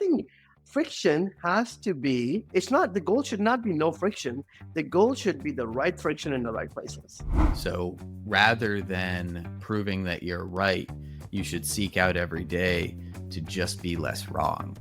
think friction has to be, it's not, the goal should not be no friction. The goal should be the right friction in the right places. So rather than proving that you're right, you should seek out every day to just be less wrong.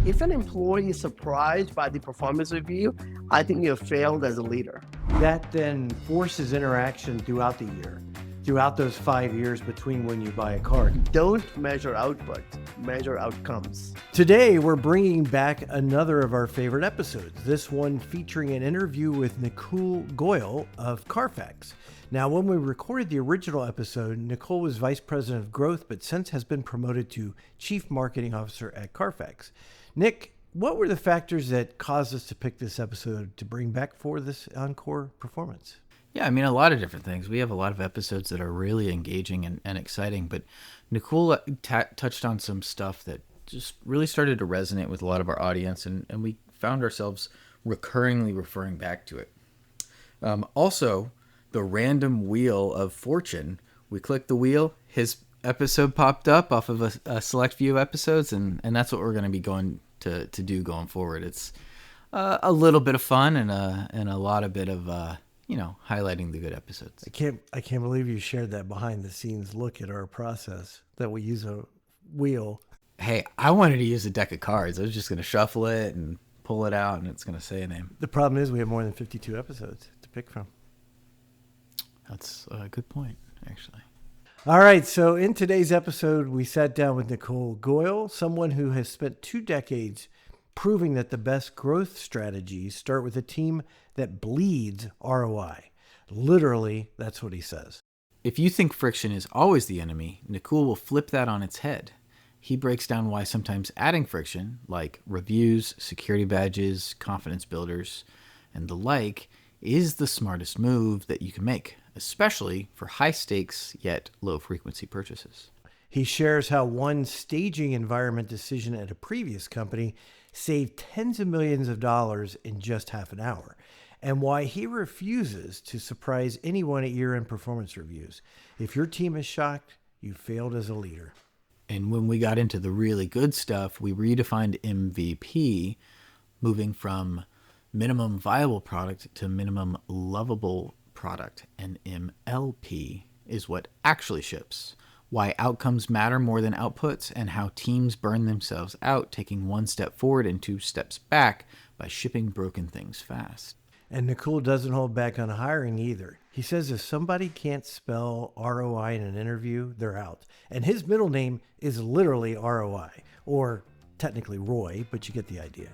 If an employee is surprised by the performance review, I think you have failed as a leader. That then forces interaction throughout the year, throughout those 5 years between when you buy a car. Don't measure output, measure outcomes. Today, we're bringing back another of our favorite episodes, this one featuring an interview with Nakul Goyal of Carfax. Now, when we recorded the original episode, Nakul was Vice President of Growth, but since has been promoted to Chief Marketing Officer at Carfax. Nick, what were the factors that caused us to pick this episode to bring back for this encore performance? Yeah, I mean, a lot of different things. We have a lot of episodes that are really engaging and exciting, but Nakul touched on some stuff that just really started to resonate with a lot of our audience, and we found ourselves recurringly referring back to it. Also, the random wheel of fortune. We clicked the wheel, his episode popped up off of a select few of episodes, and that's what we're going to be going to do going forward. It's a little bit of fun and a lot of bit of highlighting the good episodes. I can't believe you shared that behind the scenes look at our process that we use a wheel. Hey, I wanted to use a deck of cards. I was just going to shuffle it and pull it out, and it's going to say a name. The problem is we have more than 52 episodes to pick from. That's a good point, actually. All right, so in today's episode, we sat down with Nakul Goyal, someone who has spent 2 decades proving that the best growth strategies start with a team that bleeds ROI. Literally, that's what he says. If you think friction is always the enemy, Nakul will flip that on its head. He breaks down why sometimes adding friction, like reviews, security badges, confidence builders, and the like, is the smartest move that you can make, especially for high-stakes yet low-frequency purchases. He shares how one staging environment decision at a previous company saved tens of millions of dollars in just half an hour, and why he refuses to surprise anyone at year-end performance reviews. If your team is shocked, you failed as a leader. And when we got into the really good stuff, we redefined MVP, moving from minimum viable product to minimum lovable product. And MLP is what actually ships, why outcomes matter more than outputs, and how teams burn themselves out, taking 1 step forward and 2 steps back by shipping broken things fast. And Nakul doesn't hold back on hiring either. He says if somebody can't spell ROI in an interview, they're out. And his middle name is literally ROI, or technically Roy, but you get the idea.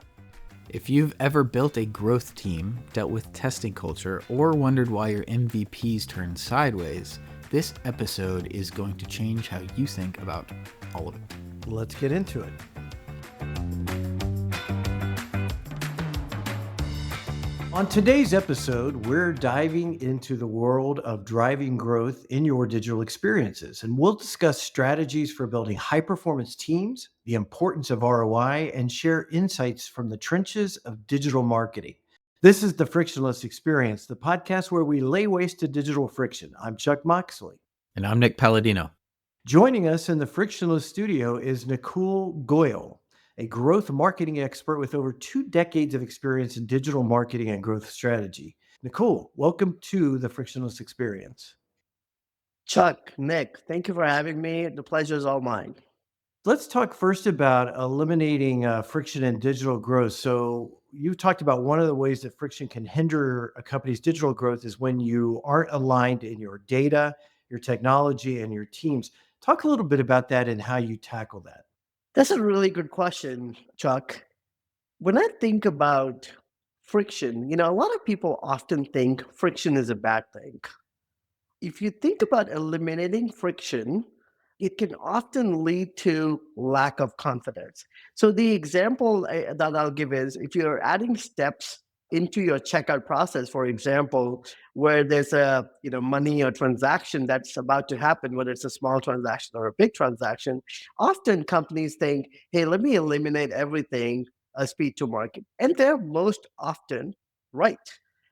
If you've ever built a growth team, dealt with testing culture, or wondered why your MVPs turn sideways, this episode is going to change how you think about all of it. Let's get into it. On today's episode, we're diving into the world of driving growth in your digital experiences, and we'll discuss strategies for building high-performance teams, the importance of ROI, and share insights from the trenches of digital marketing. This is the Frictionless Experience, the podcast where we lay waste to digital friction. I'm Chuck Moxley. And I'm Nick Paladino. Joining us in the Frictionless studio is Nakul Goyal, a growth marketing expert with over 2 decades of experience in digital marketing and growth strategy. Nakul, welcome to the Frictionless Experience. Chuck, Nick, thank you for having me. The pleasure is all mine. Let's talk first about eliminating friction in digital growth. So you talked about one of the ways that friction can hinder a company's digital growth is when you aren't aligned in your data, your technology, and your teams. Talk a little bit about that and how you tackle that. That's a really good question, Chuck. When I think about friction, a lot of people often think friction is a bad thing. If you think about eliminating friction, it can often lead to lack of confidence. So the example that I'll give is if you're adding steps into your checkout process, for example, where there's a money or transaction that's about to happen, whether it's a small transaction or a big transaction, often companies think, hey, let me eliminate everything, speed to market. And they're most often right.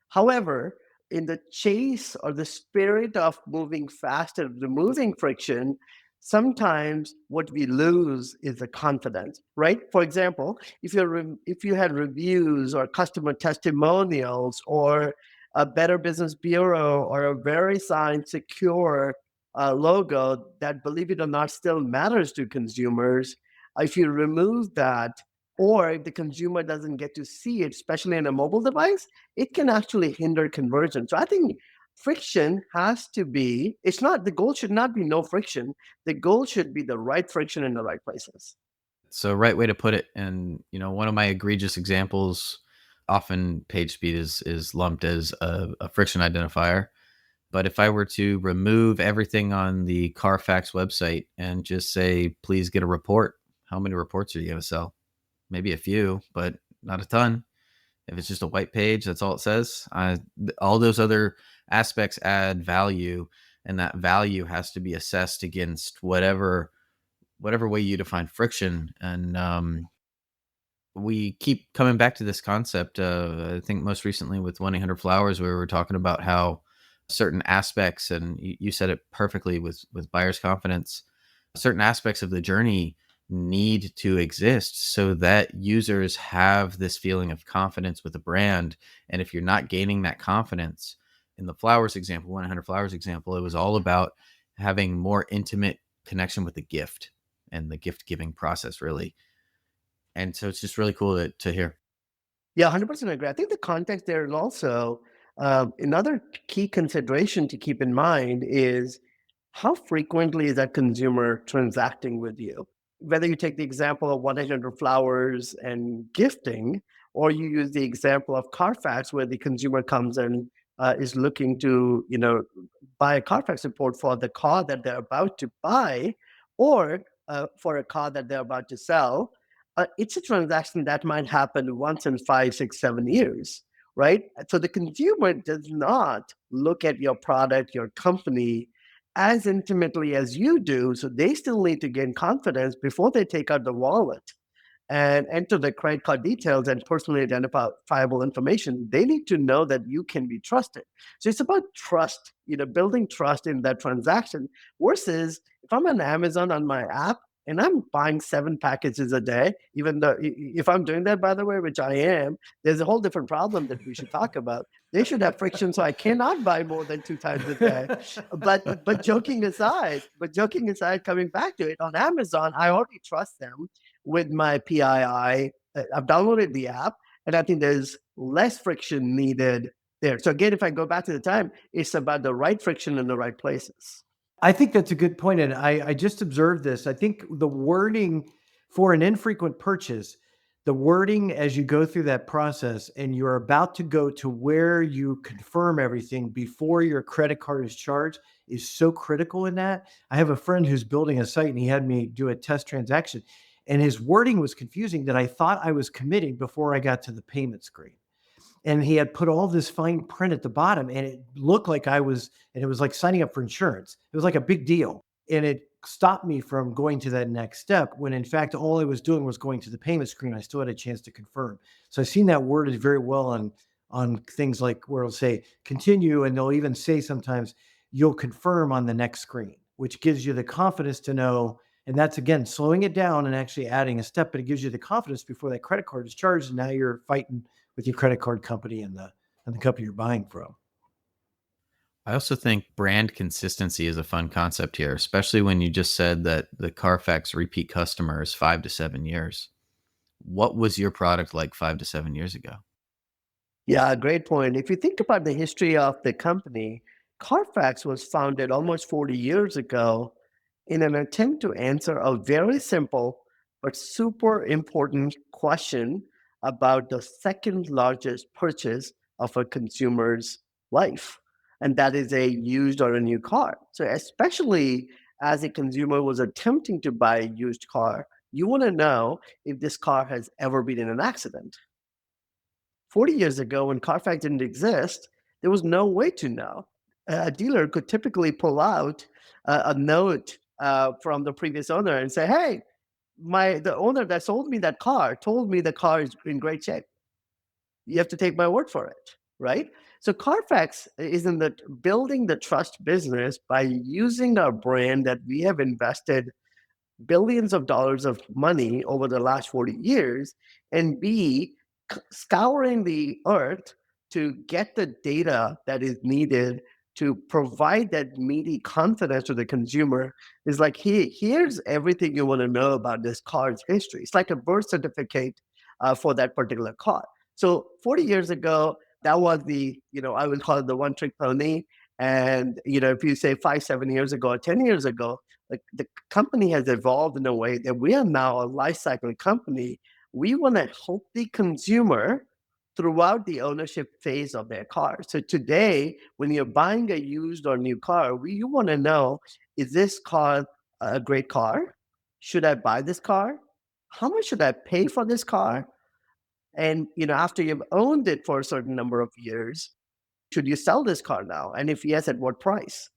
However, in the chase or the spirit of moving fast and removing friction, sometimes what we lose is the confidence, right? For example, if you had reviews or customer testimonials or a Better Business Bureau or a very signed, secure logo that, believe it or not, still matters to consumers, if you remove that, or if the consumer doesn't get to see it, especially in a mobile device, it can actually hinder conversion. So I think friction has to be, it's not, the goal should not be no friction. The goal should be the right friction in the right places. So, right way to put it. And one of my egregious examples, often page speed is lumped as a friction identifier. But if I were to remove everything on the Carfax website and just say, please get a report, how many reports are you going to sell? Maybe a few, but not a ton. If it's just a white page, that's all it says. All those other aspects add value, and that value has to be assessed against whatever way you define friction. And we keep coming back to this concept. I think most recently with 1-800-Flowers, where we were talking about how certain aspects, and you said it perfectly with buyer's confidence, certain aspects of the journey need to exist so that users have this feeling of confidence with the brand. And if you're not gaining that confidence, in the flowers example, 1-800-Flowers example, it was all about having more intimate connection with the gift and the gift giving process, really. And so it's just really cool to hear. Yeah, 100% agree. I think the context there is also another key consideration to keep in mind is how frequently is that consumer transacting with you? Whether you take the example of 1-800-Flowers and gifting, or you use the example of Carfax, where the consumer comes and is looking to, buy a Carfax report for the car that they're about to buy, or for a car that they're about to sell. It's a transaction that might happen once in 5, 6, 7 years, right? So the consumer does not look at your product, your company, as intimately as you do. So they still need to gain confidence before they take out the wallet and enter the credit card details and personally identifiable information. They need to know that you can be trusted. So it's about trust, building trust in that transaction versus if I'm on Amazon on my app and I'm buying 7 packages a day, even though if I'm doing that, by the way, which I am, there's a whole different problem that we should talk about. They should have friction so I cannot buy more than 2 times a day. But joking aside, coming back to it, on Amazon, I already trust them with my PII. I've downloaded the app, and I think there's less friction needed there. So again, if I go back to the time, it's about the right friction in the right places. I think that's a good point. And I just observed this. I think the wording for an infrequent purchase, the wording as you go through that process and you're about to go to where you confirm everything before your credit card is charged is so critical in that. I have a friend who's building a site and he had me do a test transaction and his wording was confusing that I thought I was committing before I got to the payment screen. And he had put all this fine print at the bottom and it looked like and it was like signing up for insurance. It was like a big deal. And it stopped me from going to that next step when in fact, all I was doing was going to the payment screen. I still had a chance to confirm. So I've seen that worded very well on things like where it'll say continue. And they'll even say sometimes you'll confirm on the next screen, which gives you the confidence to know. And that's again, slowing it down and actually adding a step, but it gives you the confidence before that credit card is charged. And now you're fighting with your credit card company and the company you're buying from. I also think brand consistency is a fun concept here, especially when you just said that the Carfax repeat customer is 5 to 7 years. What was your product like 5 to 7 years ago? Yeah, great point. If you think about the history of the company, Carfax was founded almost 40 years ago in an attempt to answer a very simple but super important question about the second largest purchase of a consumer's life, and that is a used or a new car. So, especially as a consumer was attempting to buy a used car, you want to know if this car has ever been in an accident. 40 years ago, when Carfax didn't exist, there was no way to know. A dealer could typically pull out a note from the previous owner and say, "Hey, the owner that sold me that car told me the car is in great shape. You have to take my word for it." right? So Carfax is in the building the trust business by using our brand that we have invested billions of dollars of money over the last 40 years, and B, scouring the earth to get the data that is needed to provide that meaty confidence to the consumer. Is like, here's everything you want to know about this car's history. It's like a birth certificate for that particular car. So 40 years ago, that was I would call it the one trick pony. And, if you say 5, 7 years ago, or 10 years ago, like the company has evolved in a way that we are now a lifecycle company. We want to help the consumer throughout the ownership phase of their car. So today, when you're buying a used or new car, you want to know, is this car a great car? Should I buy this car? How much should I pay for this car? And after you've owned it for a certain number of years, should you sell this car now? And if yes, at what price?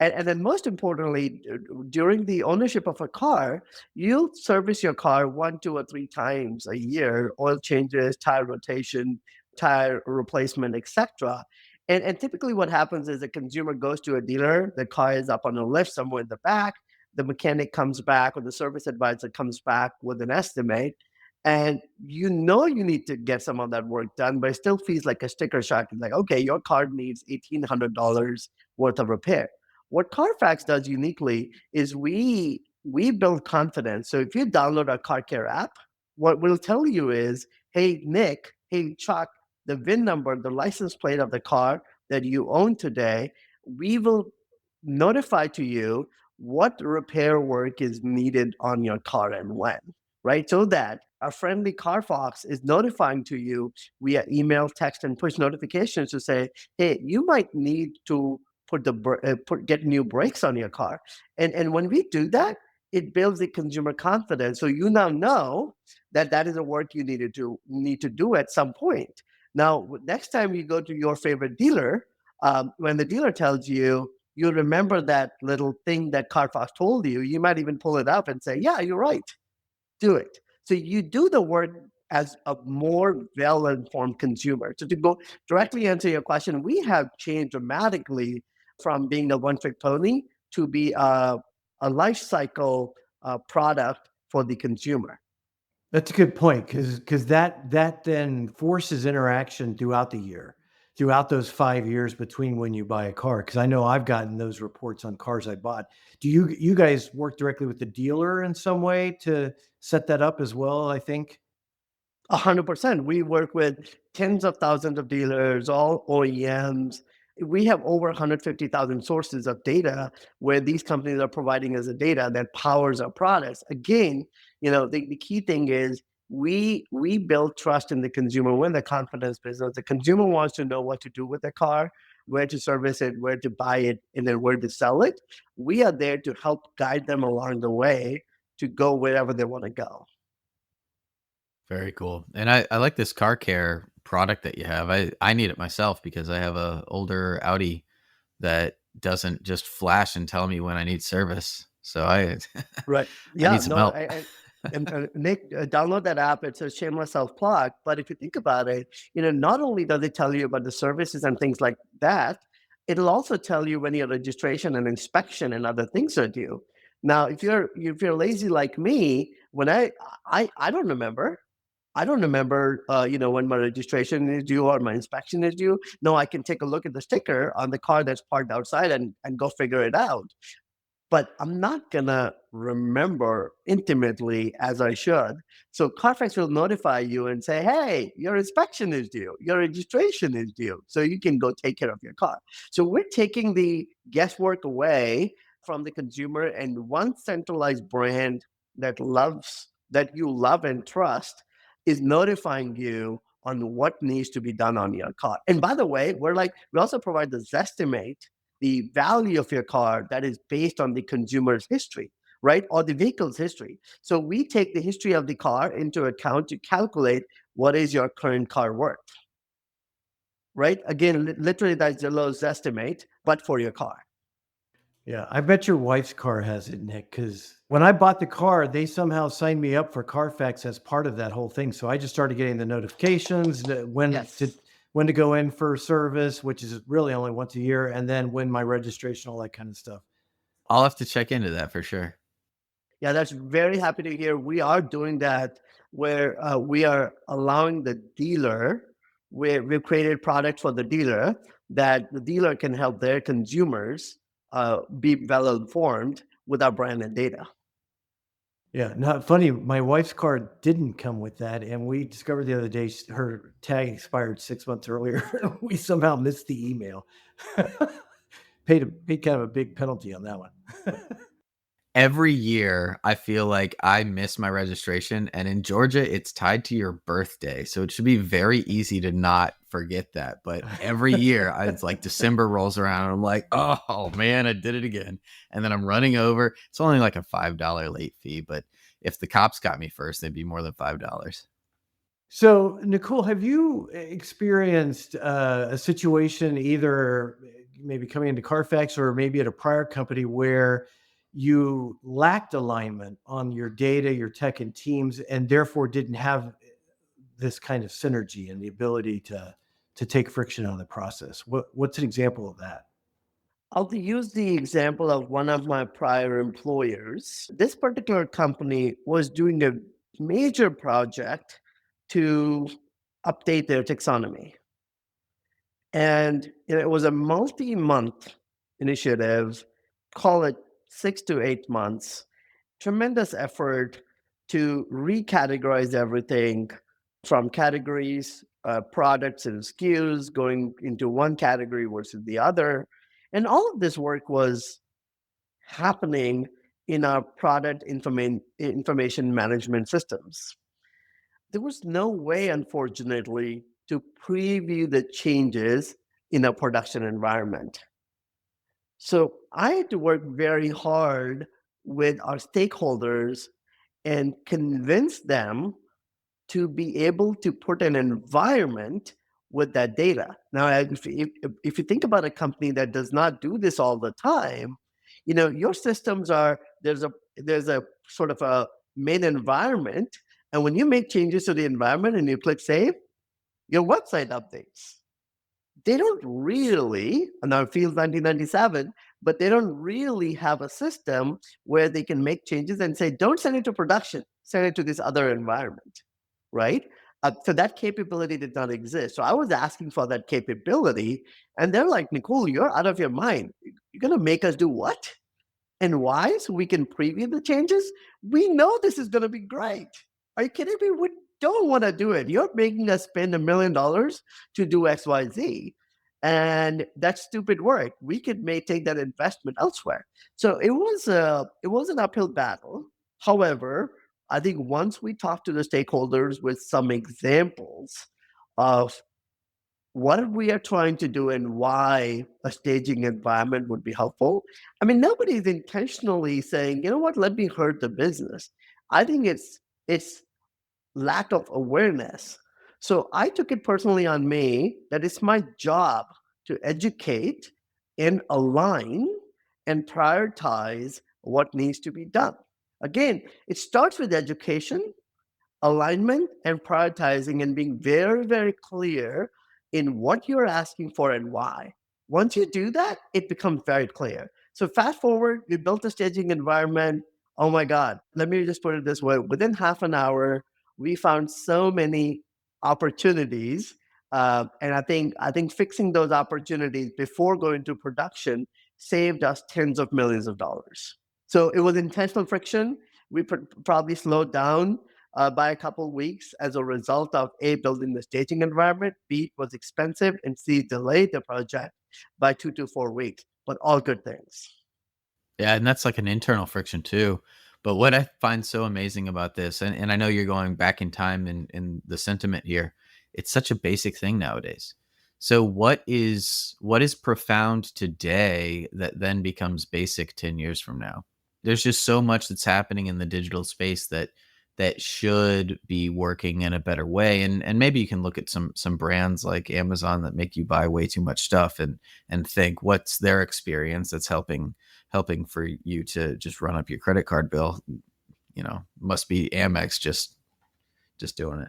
And then most importantly, during the ownership of a car, you'll service your car 1, 2, or 3 times a year: oil changes, tire rotation, tire replacement, etc. And typically what happens is a consumer goes to a dealer, the car is up on a lift somewhere in the back, the mechanic comes back or the service advisor comes back with an estimate, and you need to get some of that work done, but it still feels like a sticker shock. It's like, okay, your car needs $1,800 worth of repair. What Carfax does uniquely is we build confidence. So if you download our Car Care app, what we'll tell you is, hey Nick, hey Chuck, the VIN number, the license plate of the car that you own today, we will notify to you what repair work is needed on your car and when, right? So that our friendly Carfax is notifying to you via email, text, and push notifications to say, hey, you might need to get new brakes on your car. And when we do that, it builds the consumer confidence. So you now know that that is a work you need to do at some point. Now, next time you go to your favorite dealer, when the dealer tells you, you remember that little thing that Carfax told you. You might even pull it up and say, "Yeah, you're right. Do it." So you do the work as a more well-informed consumer. So to go directly answer your question, we have changed dramatically from being a one-trick pony to be a life cycle product for the consumer. That's a good point, because that then forces interaction throughout the year, throughout those 5 years between when you buy a car. Because I know I've gotten those reports on cars I bought. Do you guys work directly with the dealer in some way to set that up as well? I think. 100%. We work with tens of thousands of dealers, all OEMs. We have over 150,000 sources of data where these companies are providing us the data that powers our products. Again, the key thing is we build trust in the consumer. We're in the confidence business. The consumer wants to know what to do with the car, where to service it, where to buy it, and then where to sell it. We are there to help guide them along the way to go wherever they want to go. Very cool. And I like this car care product that you have. I need it myself because I have a older Audi that doesn't just flash and tell me when I need service. So I Right. I Yeah. need some No. help. And Nick, download that app. It's a shameless self plug. But if you think about it, not only does it tell you about the services and things like that, it'll also tell you when your registration and inspection and other things are due. Now, if you're lazy like me, when I don't remember. I don't remember, when my registration is due or my inspection is due. No, I can take a look at the sticker on the car that's parked outside and go figure it out, but I'm not gonna remember intimately as I should. So Carfax will notify you and say, "Hey, your inspection is due, your registration is due," so you can go take care of your car. So we're taking the guesswork away from the consumer, and one centralized brand that you love and trust is notifying you on what needs to be done on your car. And by the way, we also provide the Zestimate, the value of your car that is based on the consumer's history, right? Or the vehicle's history. So we take the history of the car into account to calculate what is your current car worth, right? Again, literally that's Zillow's estimate, but for your car. Yeah, I bet your wife's car has it, Nick, because when I bought the car, they somehow signed me up for Carfax as part of that whole thing. So I just started getting the notifications when to Yes. when to go in for service, which is really only once a year, and then when my registration, all that kind of stuff. I'll have to check into that for sure. Yeah, that's very happy to hear. We are doing that where we are allowing the dealer, we've created products for the dealer that the dealer can help their consumers be well informed with our brand and data. Yeah, not funny. My wife's card didn't come with that, and we discovered the other day her tag expired 6 months earlier. We somehow missed the email. paid kind of a big penalty on that one. Every year, I feel like I miss my registration, and in Georgia, it's tied to your birthday, so it should be very easy to not forget that. But every year, it's like December rolls around, and I'm like, oh man, I did it again, and then I'm running over. It's only like a $5 late fee, but if the cops got me first, they'd be more than $5. So, Nakul, have you experienced a situation either maybe coming into Carfax or maybe at a prior company where you lacked alignment on your data, your tech, and teams, and therefore didn't have this kind of synergy and the ability to take friction out of the process? What's an example of that? I'll use the example of one of my prior employers. This particular company was doing a major project to update their taxonomy. And it was a multi-month initiative, call it 6 to 8 months, tremendous effort to recategorize everything from categories, products and SKUs going into one category versus the other. And all of this work was happening in our product information management systems. There was no way, unfortunately, to preview the changes in a production environment. So I had to work very hard with our stakeholders and convince them to be able to put an environment with that data. Now, if you think about a company that does not do this all the time, your systems are there's a sort of a main environment, and when you make changes to the environment and you click save, your website updates. They don't really, now it feels 1997, but they don't really have a system where they can make changes and say, don't send it to production, send it to this other environment, right? So that capability did not exist. So I was asking for that capability, and they're like, Nicole, you're out of your mind. You're going to make us do what? And why? So we can preview the changes? We know this is going to be great. Are you kidding me? We don't want to do it. You're making us spend $1 million to do XYZ. And that's stupid work. We could may take that investment elsewhere. So it was an uphill battle. However, I think once we talked to the stakeholders with some examples of what we are trying to do and why a staging environment would be helpful. I mean, nobody's intentionally saying, you know what, let me hurt the business. I think it's lack of awareness. So I took it personally on me that it's my job to educate and align and prioritize what needs to be done. Again, it starts with education, alignment, and prioritizing, and being very, very clear in what you're asking for and why. Once you do that, it becomes very clear. So fast forward, we built a staging environment. Oh my God, let me just put it this way. Within half an hour, we found so many opportunities. And I think fixing those opportunities before going to production saved us tens of millions of dollars. So it was intentional friction. We probably slowed down by a couple of weeks as a result of A, building the staging environment, B, it was expensive, and C, delayed the project by 2 to 4 weeks, but all good things. Yeah, and that's like an internal friction too. But what I find so amazing about this, and I know you're going back in time in the sentiment here, it's such a basic thing nowadays. So what is profound today that then becomes basic 10 years from now? There's just so much that's happening in the digital space that should be working in a better way. And maybe you can look at some brands like Amazon that make you buy way too much stuff and think what's their experience that's helping for you to just run up your credit card bill. Must be Amex just doing it.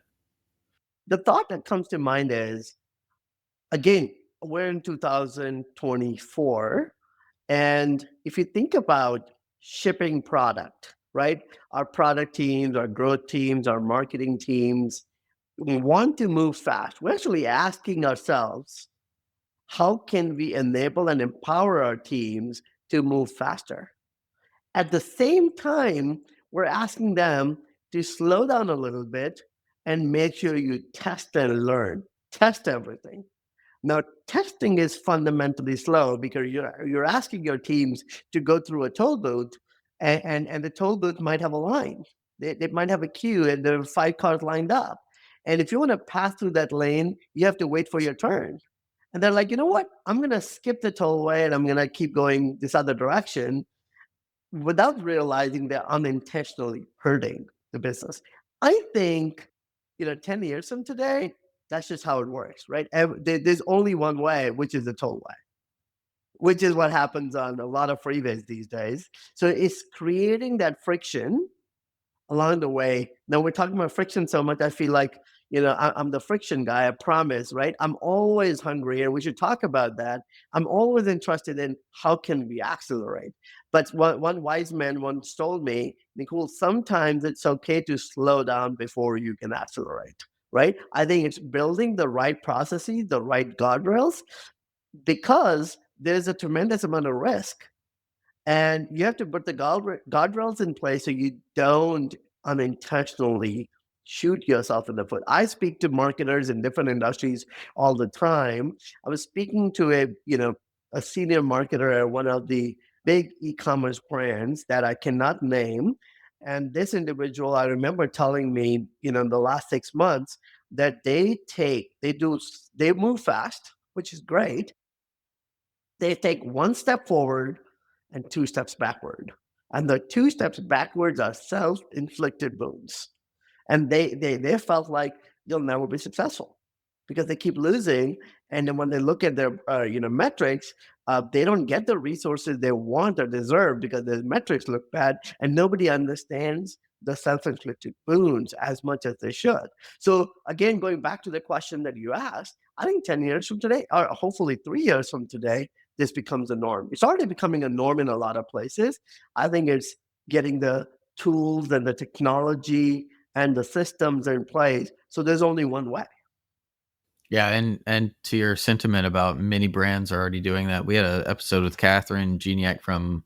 The thought that comes to mind is Again, we're in 2024. And if you think about shipping product, right? Our product teams, our growth teams, our marketing teams, we want to move fast. We're actually asking ourselves, how can we enable and empower our teams to move faster? At the same time, we're asking them to slow down a little bit and make sure you test and learn, test everything. Now, testing is fundamentally slow because you're asking your teams to go through a toll booth, and the toll booth might have a line. They might have a queue, and there are 5 cars lined up. And if you want to pass through that lane, you have to wait for your turn. And they're like, you know what? I'm going to skip the tollway and I'm going to keep going this other direction without realizing they're unintentionally hurting the business. I think, 10 years from today, that's just how it works, right? There's only one way, which is the tollway, which is what happens on a lot of freeways these days. So it's creating that friction along the way. Now we're talking about friction so much, I feel like, I'm the friction guy, I promise, right? I'm always hungry, and we should talk about that. I'm always interested in how can we accelerate. But one wise man once told me, Nicole, sometimes it's okay to slow down before you can accelerate, right? I think it's building the right processes, the right guardrails, because there's a tremendous amount of risk, and you have to put the guardrails in place so you don't unintentionally shoot yourself in the foot. I speak to marketers in different industries all the time. I was speaking to a senior marketer at one of the big e-commerce brands that I cannot name. And this individual, I remember telling me, in the last 6 months, that they move fast, which is great. They take one step forward and 2 steps backward. And the 2 steps backwards are self-inflicted wounds. And they felt like they'll never be successful because they keep losing. And then when they look at their metrics, they don't get the resources they want or deserve because the metrics look bad, and nobody understands the self-inflicted wounds as much as they should. So again, going back to the question that you asked, I think 10 years from today, or hopefully 3 years from today, this becomes a norm. It's already becoming a norm in a lot of places. I think it's getting the tools and the technology and the systems in place. So there's only one way. Yeah, and to your sentiment about many brands are already doing that. We had an episode with Catherine Geniak from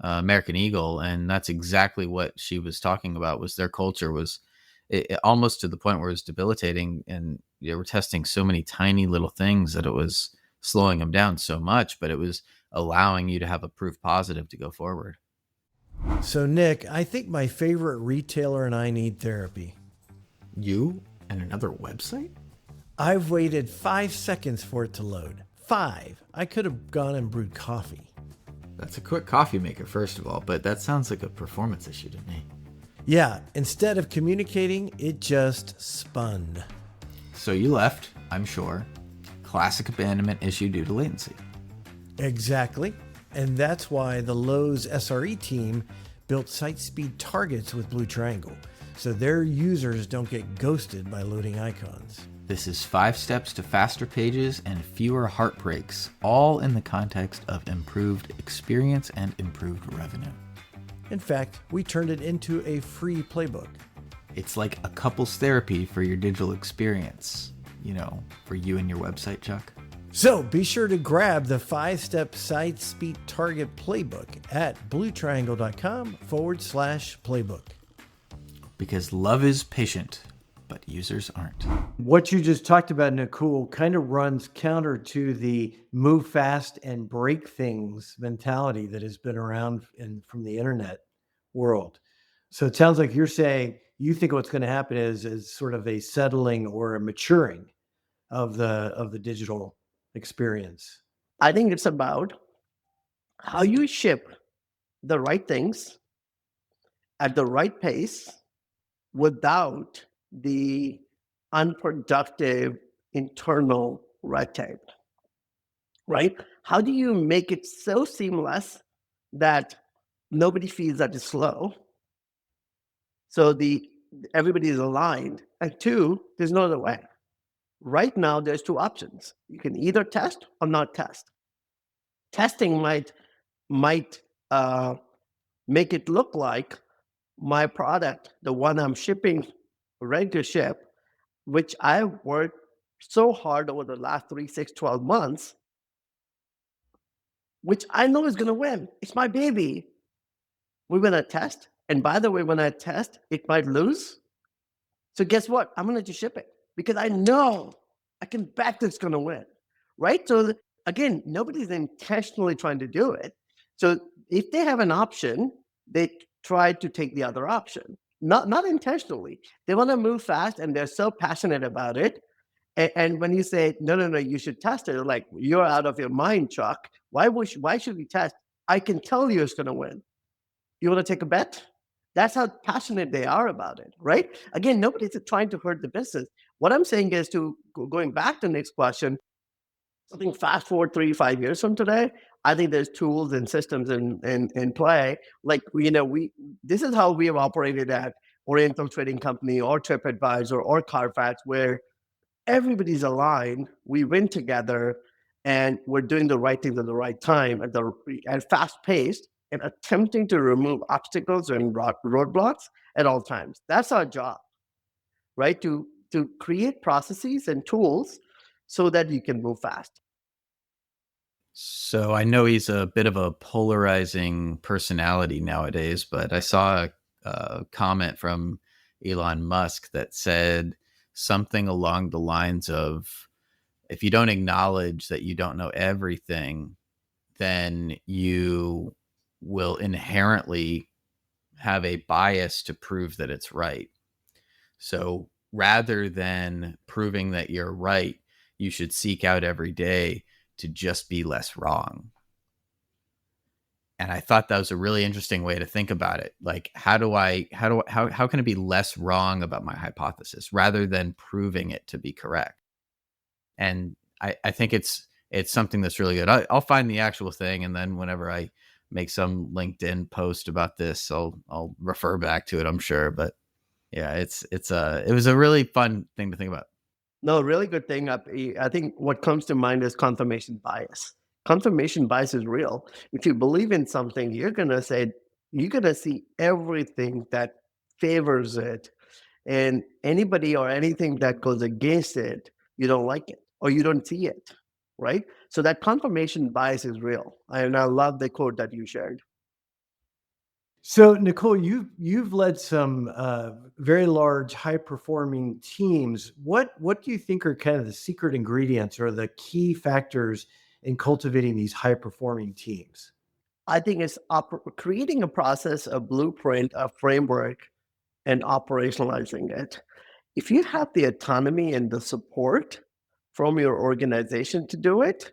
American Eagle, and that's exactly what she was talking about. Was their culture was almost to the point where it was debilitating, and they were testing so many tiny little things that it was slowing them down so much, but it was allowing you to have a proof positive to go forward. So, Nick, I think my favorite retailer and I need therapy. You and another website? I've waited 5 seconds for it to load. 5. I could have gone and brewed coffee. That's a quick coffee maker, first of all, but that sounds like a performance issue to me. Yeah, instead of communicating, it just spun. So you left, I'm sure. Classic abandonment issue due to latency. Exactly. And that's why the Lowe's SRE team built site speed targets with Blue Triangle, so their users don't get ghosted by loading icons. This is 5 steps to faster pages and fewer heartbreaks, all in the context of improved experience and improved revenue. In fact, we turned it into a free playbook. It's like a couples therapy for your digital experience, for you and your website, Chuck. So be sure to grab the 5-step site speed target playbook at bluetriangle.com/playbook. Because love is patient, but users aren't. What you just talked about, Nakul, kind of runs counter to the move fast and break things mentality that has been around from the internet world. So it sounds like you're saying you think what's going to happen is sort of a settling or a maturing of the digital experience. I think it's about how you ship the right things at the right pace without the unproductive internal red tape, right? How do you make it so seamless that nobody feels that it's slow? So everybody is aligned. And two, there's no other way. Right now, there's two options. You can either test or not test. Testing might make it look like my product, the one I'm shipping, ready to ship, which I worked so hard over the last 3, 6, 12 months, which I know is going to win. It's my baby. We're going to test. And by the way, when I test, it might lose. So guess what? I'm going to just ship it because I know I can bet it's going to win. Right. So again, nobody's intentionally trying to do it. So if they have an option, they try to take the other option. Not intentionally. They want to move fast and they're so passionate about it. And when you say, no, you should test it, they're like, you're out of your mind, Chuck. Why should we test? I can tell you it's going to win. You want to take a bet? That's how passionate they are about it, right? Again, nobody's trying to hurt the business. What I'm saying is going back to the next question, I think fast forward 3 to 5 years from today, I think there's tools and systems in play. Like, this is how we have operated at Oriental Trading Company or TripAdvisor or Carfax, where everybody's aligned, we win together, and we're doing the right things at the right time at fast pace and attempting to remove obstacles and roadblocks at all times. That's our job, right? To create processes and tools so that you can move fast. So I know he's a bit of a polarizing personality nowadays, but I saw a comment from Elon Musk that said something along the lines of, if you don't acknowledge that you don't know everything, then you will inherently have a bias to prove that it's right. So rather than proving that you're right, you should seek out every day to just be less wrong. And I thought that was a really interesting way to think about it. Like, how can I be less wrong about my hypothesis rather than proving it to be correct? And I think it's something that's really good. I'll find the actual thing, and then whenever I make some LinkedIn post about this, I'll refer back to it, I'm sure. But yeah, it was a really fun thing to think about. No, really good thing. I think what comes to mind is confirmation bias. Confirmation bias is real. If you believe in something, you're gonna see everything that favors it, and anybody or anything that goes against it, you don't like it or you don't see it, right? So that confirmation bias is real, and I love the quote that you shared. So, Nicole, you've led some very large, high performing teams. What do you think are kind of the secret ingredients or the key factors in cultivating these high performing teams? I think it's creating a process, a blueprint, a framework, and operationalizing it. If you have the autonomy and the support from your organization to do it,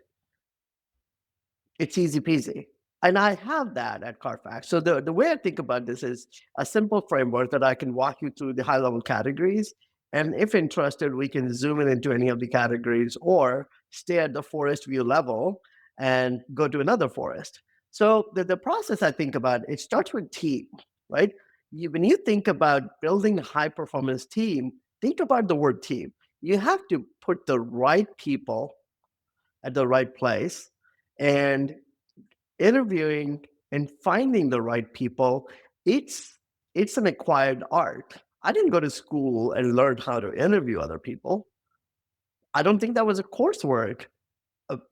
it's easy peasy. And I have that at Carfax. So the way I think about this is a simple framework that I can walk you through the high level categories. And if interested, we can zoom in into any of the categories or stay at the forest view level and go to another forest. So the process I think about, it starts with team, right? When you think about building a high performance team, think about the word team. You have to put the right people at the right place, and interviewing and finding the right people, it's an acquired art. I didn't go to school and learn how to interview other people. I don't think that was a coursework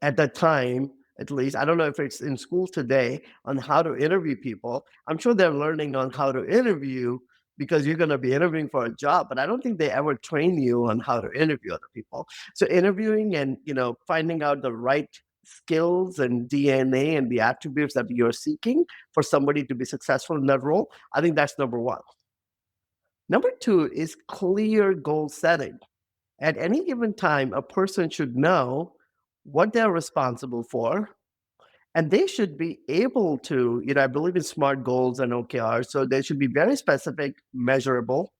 at that time, at least. I don't know if it's in school today on how to interview people. I'm sure they're learning on how to interview because you're going to be interviewing for a job, but I don't think they ever train you on how to interview other people. So interviewing and, finding out the right skills and DNA and the attributes that you're seeking for somebody to be successful in that role, I think that's number one. Number two is clear goal setting. At any given time, a person should know what they're responsible for, and they should be able to, I believe in SMART goals and OKRs, so they should be very specific, measurable,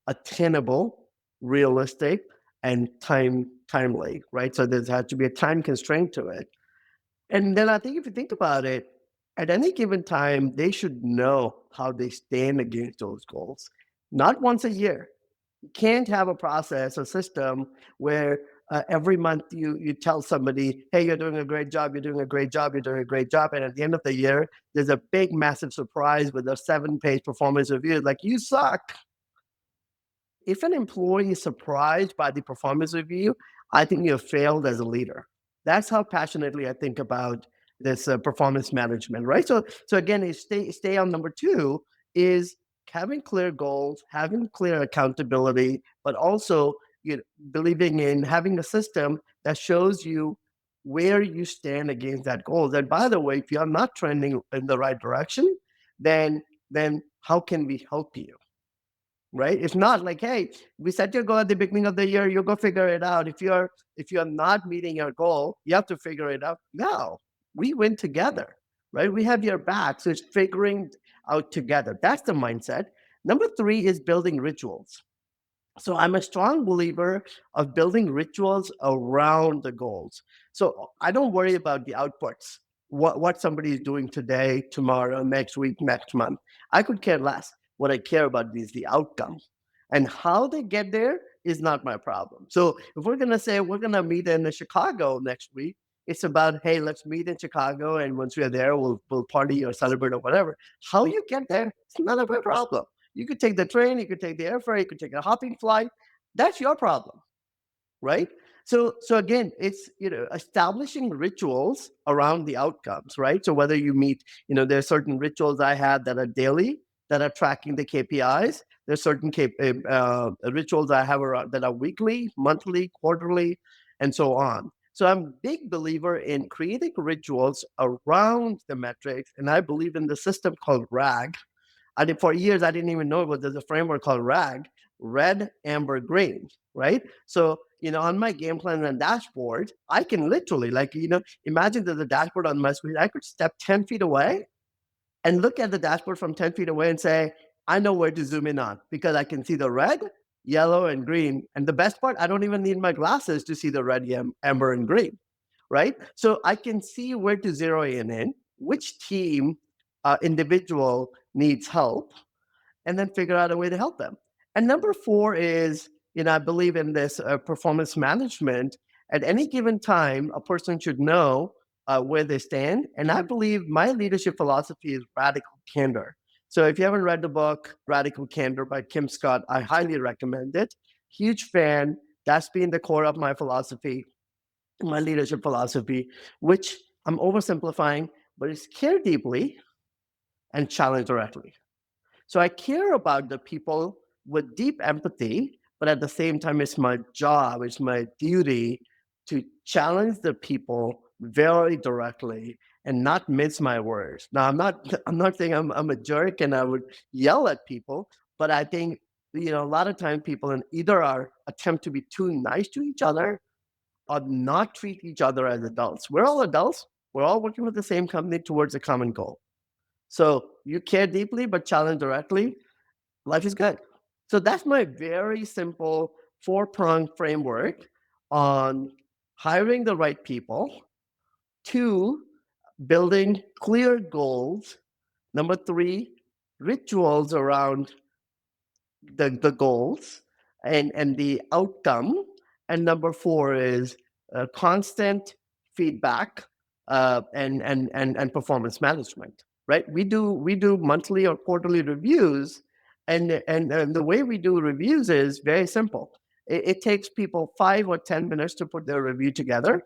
attainable, realistic, and timely, right? So there has to be a time constraint to it. And then I think if you think about it, at any given time, they should know how they stand against those goals, not once a year. You can't have a process, a system where every month you tell somebody, hey, you're doing a great job, you're doing a great job, you're doing a great job. And at the end of the year, there's a big, massive surprise with a 7-page performance review. Like, you suck. If an employee is surprised by the performance review, I think you have failed as a leader. That's how passionately I think about this performance management, right? So again, stay on number two is having clear goals, having clear accountability, but also, believing in having a system that shows you where you stand against that goal. And by the way, if you're not trending in the right direction, then how can we help you? Right? It's not like, hey, we set your goal at the beginning of the year, you go figure it out. If you're not meeting your goal, you have to figure it out. No, we win together, right? We have your back. So it's figuring out together. That's the mindset. Number three is building rituals. So I'm a strong believer of building rituals around the goals. So I don't worry about the outputs, what somebody is doing today, tomorrow, next week, next month. I could care less. What I care about is the outcome. And how they get there is not my problem. So if we're going to say we're going to meet in Chicago next week, it's about, hey, let's meet in Chicago. And once we're there, we'll party or celebrate or whatever. How you get there, it's none of my problem. You could take the train, you could take the airfare, you could take a hopping flight. That's your problem, right? So again, it's, establishing rituals around the outcomes, right? So whether you meet, there are certain rituals I have that are daily, that are tracking the KPIs. There's certain rituals I have around that are weekly, monthly, quarterly, and so on. So I'm a big believer in creating rituals around the metrics, and I believe in the system called RAG. For years, I didn't even know it was there's a framework called RAG, red, amber, green, right? So, on my game plan and dashboard, I can literally, like, imagine there's a dashboard on my screen. I could step 10 feet away and look at the dashboard from 10 feet away and say, I know where to zoom in on because I can see the red, yellow, and green. And the best part, I don't even need my glasses to see the red, amber, and green, right? So I can see where to zero in, which team, individual needs help, and then figure out a way to help them. And number four is, I believe in this performance management. At any given time, a person should know where they stand. And I believe my leadership philosophy is radical candor. So if you haven't read the book Radical Candor by Kim Scott, I highly recommend it. Huge fan. That's been the core of my philosophy, my leadership philosophy, which I'm oversimplifying, but it's care deeply and challenge directly. So I care about the people with deep empathy, but at the same time, it's my job, it's my duty to challenge the people very directly and not mince my words. Now, I'm not saying I'm a jerk and I would yell at people, but I think, a lot of times people either are attempt to be too nice to each other or not treat each other as adults. We're all adults. We're all working with the same company towards a common goal. So you care deeply, but challenge directly. Life is good. So that's my very simple 4-prong framework on hiring the right people. 2, building clear goals. Number 3, rituals around the goals and the outcome. And number 4 is constant feedback and performance management. Right? We do monthly or quarterly reviews, and the way we do reviews is very simple. It takes people 5 or 10 minutes to put their review together,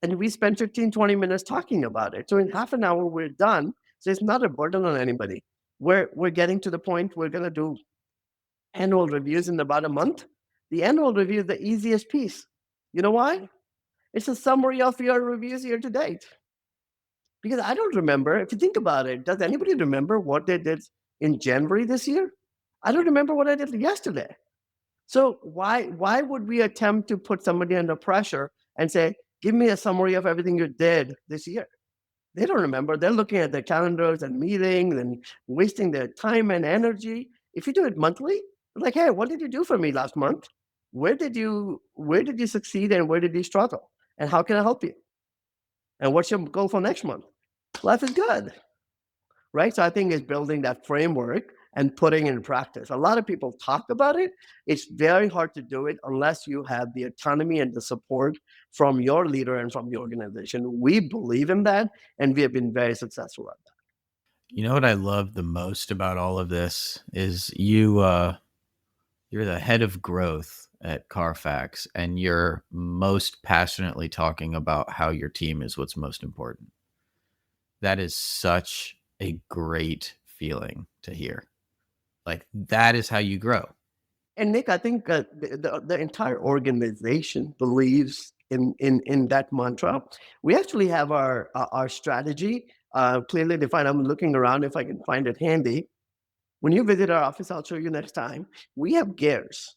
and we spend 15-20 minutes talking about it. So in half an hour we're done. So it's not a burden on anybody. We're getting to the point we're going to do annual reviews in about a month. The annual review is the easiest piece. You know why? It's a summary of your reviews year to date. Because I don't remember, if you think about it, does anybody remember what they did in January this year? I don't remember what I did yesterday. So why would we attempt to put somebody under pressure and say, give me a summary of everything you did this year? They don't remember. They're looking at their calendars and meetings and wasting their time and energy. If you do it monthly, like, hey, what did you do for me last month? Where did you succeed and where did you struggle? And how can I help you? And what's your goal for next month? Life is good, right? So I think it's building that framework and putting in practice. A lot of people talk about it. It's very hard to do it unless you have the autonomy and the support from your leader and from the organization. We believe in that, and we have been very successful at that. You know what I love the most about all of this is you're the head of growth at Carfax, and you're most passionately talking about how your team is what's most important. That is such a great feeling to hear. Like, that is how you grow. And Nick, I think the entire organization believes in that mantra. We actually have our strategy clearly defined. I'm looking around if I can find it handy. When you visit our office, I'll show you next time. We have gears.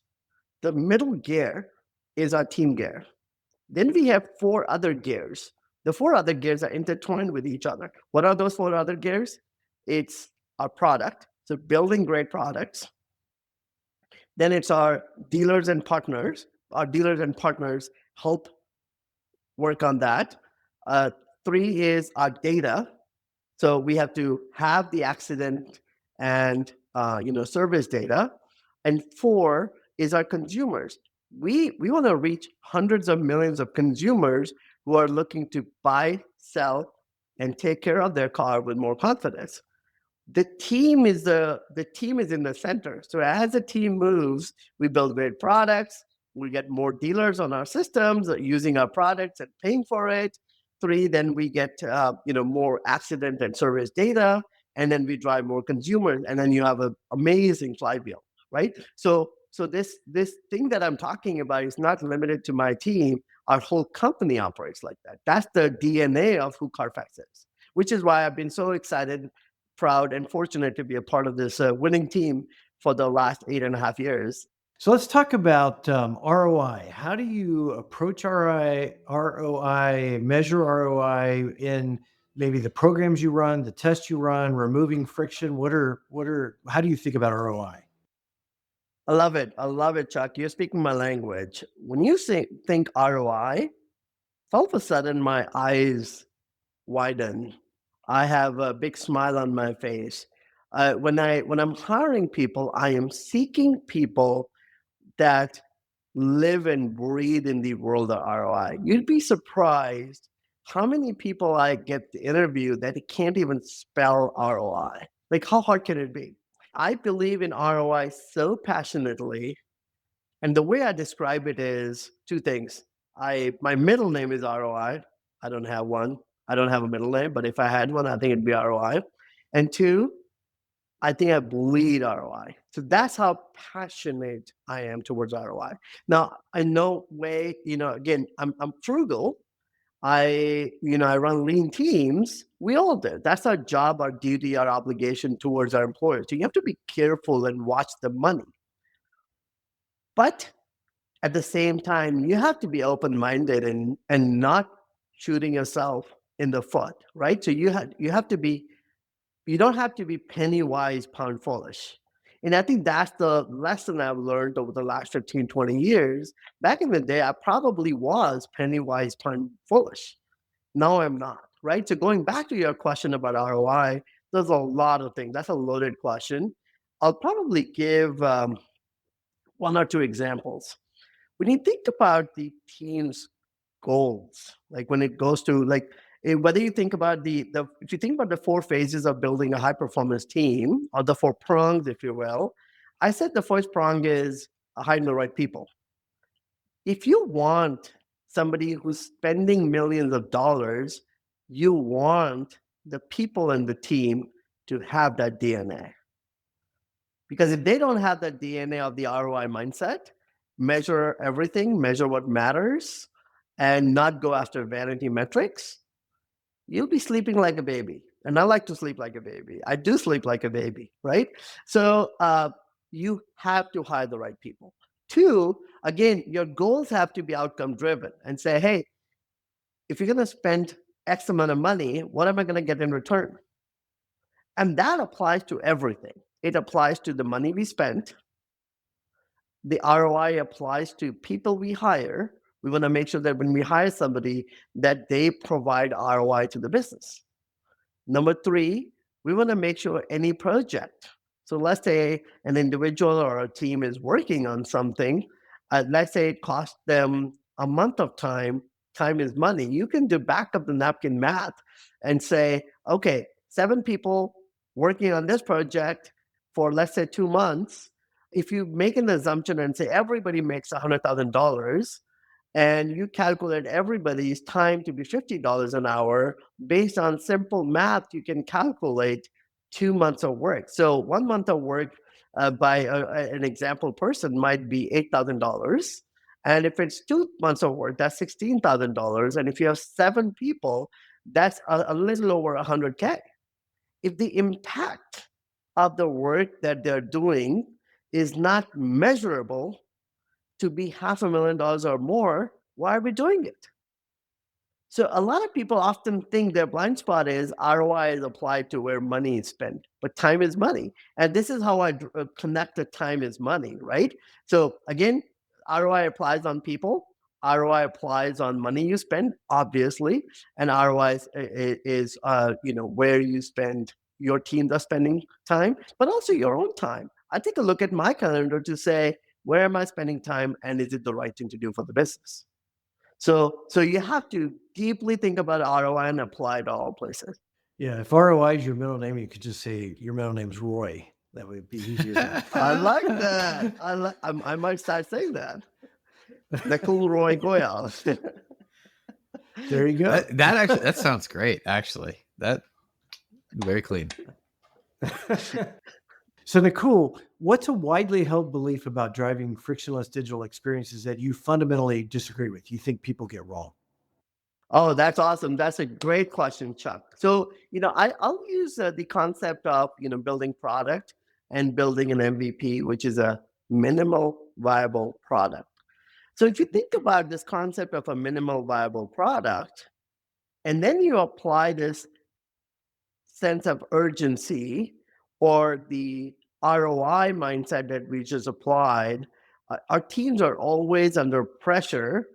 The middle gear is our team gear. Then we have four other gears. The four other gears are intertwined with each other. What are those four other gears? It's our product, so building great products. Then it's our dealers and partners. Our dealers and partners help work on that. Uh, Three is our data. So we have to have the accident and service data. And four is our consumers. We want to reach hundreds of millions of consumers who are looking to buy, sell, and take care of their car with more confidence. The team is in the center. So as the team moves, we build great products. We get more dealers on our systems using our products and paying for it. Three, then we get more accident and service data, and then we drive more consumers, and then you have an amazing flywheel, right? So this thing that I'm talking about is not limited to my team. Our whole company operates like that. That's the DNA of who Carfax is, which is why I've been so excited, proud, and fortunate to be a part of this winning team for the last 8.5 years. So let's talk about ROI. How do you approach ROI, measure ROI in maybe the programs you run, the tests you run, removing friction? How do you think about ROI? I love it. I love it, Chuck. You're speaking my language. When you think ROI, all of a sudden my eyes widen. I have a big smile on my face. When I'm hiring people, I am seeking people that live and breathe in the world of ROI. You'd be surprised how many people I get to interview that can't even spell ROI. Like, how hard can it be? I believe in ROI so passionately. And the way I describe it is two things. My middle name is ROI. I don't have one. I don't have a middle name, but if I had one, I think it'd be ROI. And two, I think I bleed ROI. So that's how passionate I am towards ROI. Now, I know way, again, I'm frugal. I run lean teams. We all do. That's our job, our duty, our obligation towards our employers. So you have to be careful and watch the money. But at the same time, you have to be open-minded and not shooting yourself in the foot, right? So you don't have to be penny wise, pound foolish. And I think that's the lesson I've learned over the last 15, 20 years. Back in the day, I probably was penny wise, pound foolish. Now I'm not, right? So going back to your question about ROI, there's a lot of things. That's a loaded question. I'll probably give one or two examples. When you think about the team's goals, like when it goes to whether you think about the if you think about the four phases of building a high performance team, or the four prongs, if you will, I said the first prong is hiring the right people. If you want somebody who's spending millions of dollars, you want the people in the team to have that DNA. Because if they don't have that DNA of the ROI mindset, measure everything, measure what matters, and not go after vanity metrics, you'll be sleeping like a baby. And I like to sleep like a baby. I do sleep like a baby, right? So you have to hire the right people. Two, again, your goals have to be outcome driven and say, hey, if you're going to spend X amount of money, what am I going to get in return? And that applies to everything. It applies to the money we spent. The ROI applies to people we hire. We want to make sure that when we hire somebody, that they provide ROI to the business. Number three, we want to make sure any project So let's say an individual or a team is working on something. Let's say it costs them a month of time. Time is money. You can do back of the napkin math and say, okay, 7 people working on this project for, let's say, 2 months. If you make an assumption and say everybody makes $100,000, and you calculate everybody's time to be $50 an hour, based on simple math, you can calculate 2 months of work. So 1 month of work by an example person might be $8,000. And if it's 2 months of work, that's $16,000. And if you have 7 people, that's a little over 100K. If the impact of the work that they're doing is not measurable to be $500,000 or more, why are we doing it? So a lot of people often think their blind spot is ROI is applied to where money is spent, but time is money. And this is how I connect the time is money, right? So again, ROI applies on people, ROI applies on money you spend, obviously, and ROI is where you spend, your teams are spending time, but also your own time. I take a look at my calendar to say, where am I spending time, and is it the right thing to do for the business? So you have to deeply think about ROI and apply it to all places. Yeah, if ROI is your middle name, you could just say your middle name's Roy. That would be easier. I like that. I might start saying that. Nakul Goyal. There you go. That sounds great. Actually, that very clean. So Nakul, what's a widely held belief about driving frictionless digital experiences that you fundamentally disagree with? You think people get wrong? Oh, that's awesome. That's a great question, Chuck. So, I'll use the concept of, building product and building an MVP, which is a minimal viable product. So if you think about this concept of a minimal viable product, and then you apply this sense of urgency or the ROI mindset that we just applied, our teams are always under pressure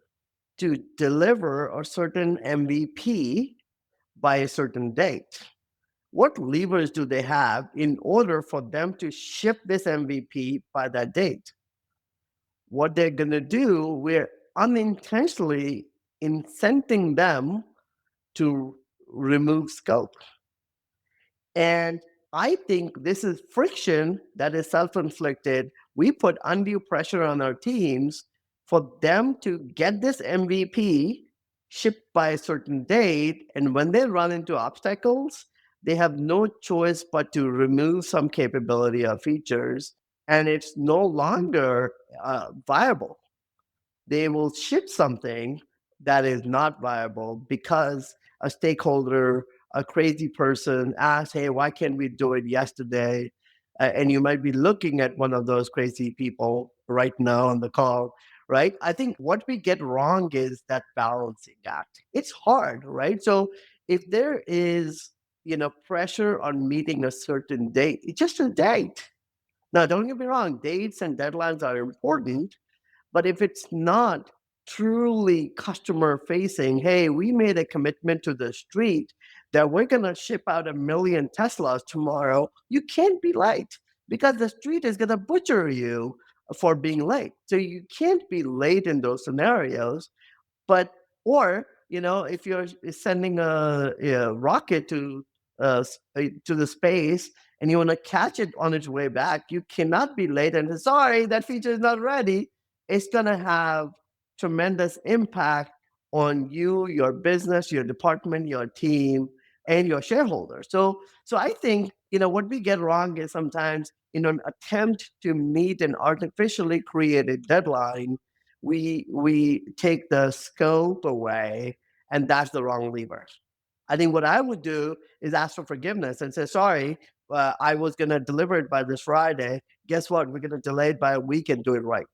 to deliver a certain MVP by a certain date. What levers do they have in order for them to ship this MVP by that date? What they're going to do, we're unintentionally incenting them to remove scope. And I think this is friction that is self-inflicted. We put undue pressure on our teams for them to get this MVP shipped by a certain date. And when they run into obstacles, they have no choice but to remove some capability or features, and it's no longer viable. They will ship something that is not viable because a stakeholder, a crazy person asks, hey, why can't we do it yesterday? And you might be looking at one of those crazy people right now on the call, right? I think what we get wrong is that balancing act. It's hard, right? So if there is, pressure on meeting a certain date, it's just a date. Now, don't get me wrong, dates and deadlines are important, but if it's not truly customer facing, hey, we made a commitment to the street that we're going to ship out 1 million Teslas tomorrow, you can't be late because the street is going to butcher you for being late. So you can't be late in those scenarios. But, or, if you're sending a rocket to the space and you want to catch it on its way back, you cannot be late and say, sorry, that feature is not ready. It's going to have tremendous impact on you, your business, your department, your team, and your shareholders. So I think, what we get wrong is sometimes in an attempt to meet an artificially created deadline, we take the scope away, and that's the wrong lever. I think what I would do is ask for forgiveness and say, sorry, I was going to deliver it by this Friday. Guess what? We're going to delay it by a week and do it right.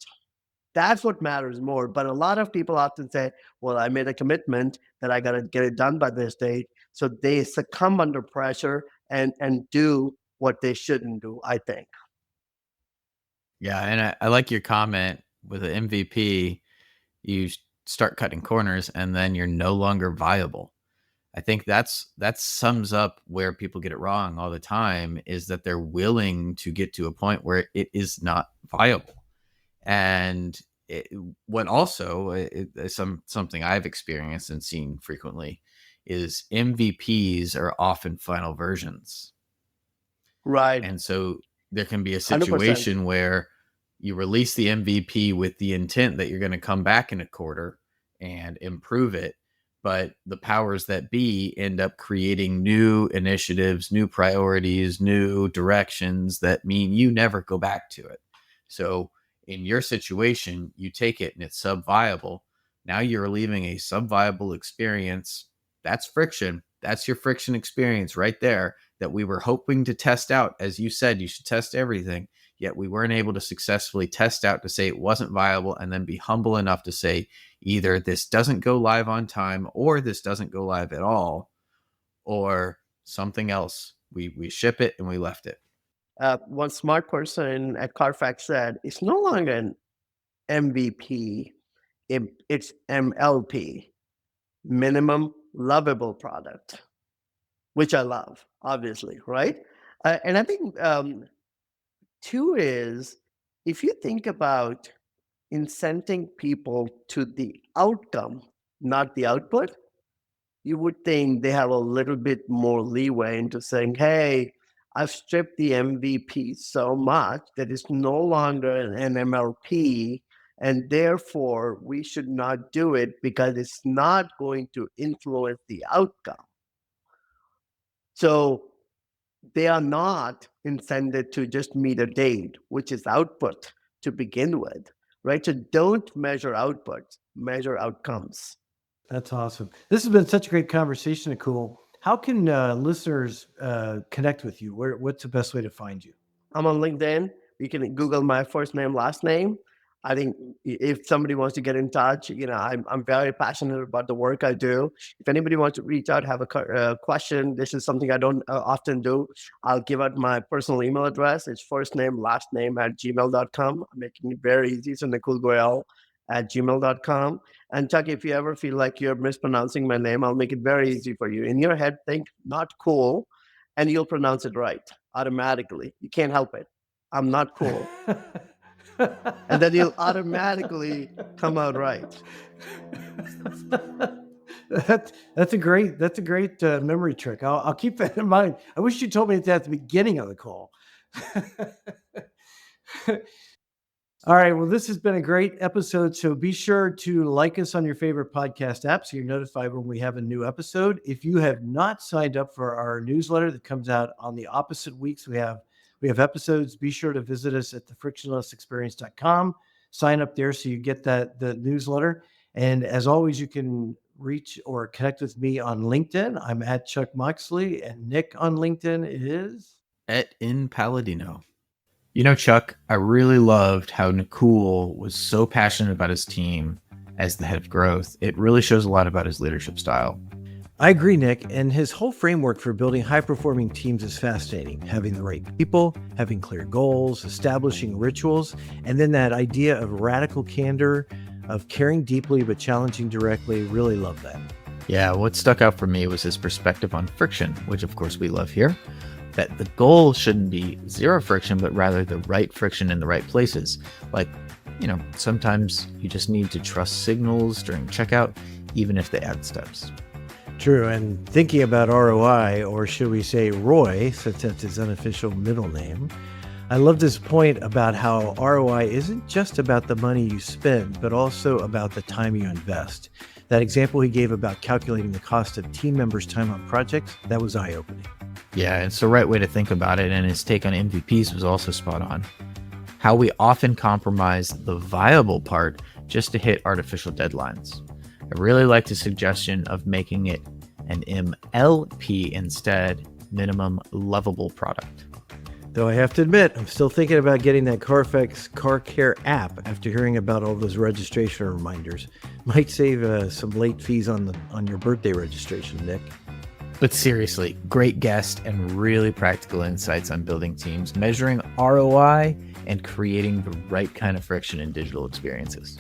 That's what matters more. But a lot of people often say, well, I made a commitment that I got to get it done by this date. So they succumb under pressure and do what they shouldn't do, I think. Yeah, and I like your comment with the MVP. You start cutting corners, and then you're no longer viable. I think that sums up where people get it wrong all the time, is that they're willing to get to a point where it is not viable. And what also something I've experienced and seen frequently is MVPs are often final versions. Right. And so there can be a 100%. situation where you release the MVP with the intent that you're going to come back in a quarter and improve it, but the powers that be end up creating new initiatives, new priorities, new directions that mean you never go back to it. So in your situation, you take it and it's sub-viable. Now you're leaving a sub-viable experience. That's friction. That's your friction experience right there that we were hoping to test out. As you said, you should test everything, yet we weren't able to successfully test out to say it wasn't viable, and then be humble enough to say either this doesn't go live on time, or this doesn't go live at all, or something else. We ship it and we left it. One smart person at Carfax said, it's no longer an MVP, it's MLP, minimum lovable product, which I love, obviously, right? And I think two is, if you think about incenting people to the outcome, not the output, you would think they have a little bit more leeway into saying, hey, I've stripped the MVP so much that it's no longer an MLP, and therefore we should not do it because it's not going to influence the outcome. So they are not intended to just meet a date, which is output to begin with, right? So don't measure output, measure outcomes. That's awesome. This has been such a great conversation, Nakul. How can listeners connect with you? What's the best way to find you? I'm on LinkedIn. You can Google my first name, last name. I think if somebody wants to get in touch, I'm very passionate about the work I do. If anybody wants to reach out, have a question, this is something I don't often do. I'll give out my personal email address. It's first name, last name at gmail.com. I'm making it very easy. So Nakul Goyal at gmail.com. And Chuck, if you ever feel like you're mispronouncing my name, I'll make it very easy for you. In your head, think not cool, and you'll pronounce it right automatically. You can't help it. I'm not cool. And then you'll automatically come out right. That's a great memory trick. I'll keep that in mind. I wish you told me that at the beginning of the call. All right. Well, this has been a great episode. So be sure to like us on your favorite podcast app so you're notified when we have a new episode. If you have not signed up for our newsletter that comes out on the opposite weeks, we have episodes. Be sure to visit us at thefrictionlessexperience.com. Sign up there so you get the newsletter. And as always, you can reach or connect with me on LinkedIn. I'm at Chuck Moxley, and Nick on LinkedIn is in Paladino. You know, Chuck, I really loved how Nakul was so passionate about his team as the head of growth. It really shows a lot about his leadership style. I agree, Nick, and his whole framework for building high-performing teams is fascinating. Having the right people, having clear goals, establishing rituals, and then that idea of radical candor, of caring deeply but challenging directly. Really love that. Yeah, what stuck out for me was his perspective on friction, which of course we love here. That the goal shouldn't be zero friction, but rather the right friction in the right places. Like, sometimes you just need to trust signals during checkout, even if they add steps. True. And thinking about ROI, or should we say Roy, since that's his unofficial middle name, I love this point about how ROI isn't just about the money you spend, but also about the time you invest. That example he gave about calculating the cost of team members' time on projects, that was eye-opening. Yeah, it's the right way to think about it, and his take on MVPs was also spot on. How we often compromise the viable part just to hit artificial deadlines. I really like the suggestion of making it an MLP instead, minimum lovable product. Though I have to admit, I'm still thinking about getting that Carfax car care app after hearing about all those registration reminders. Might save some late fees on your birthday registration, Nick. But seriously, great guest and really practical insights on building teams, measuring ROI, and creating the right kind of friction in digital experiences.